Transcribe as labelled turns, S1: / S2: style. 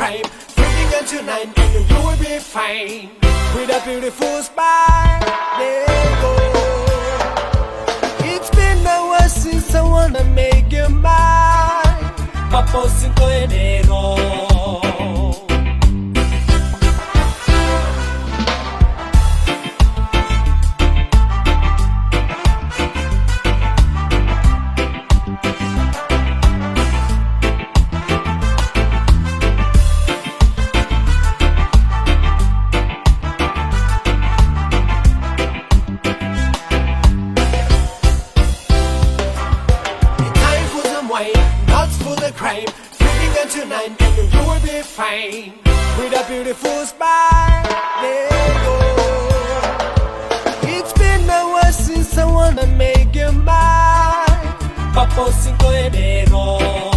S1: crime. Drinking and tonight, and you will be fine. With a beautiful smile, there go. It's been hours since I wanna make you mine. Papo 5 de enero. Not for the crime, drinking and tonight, and you will be fine. With a beautiful smile, there go. It's been hours since I wanna make you mine. Papo 5 de enero.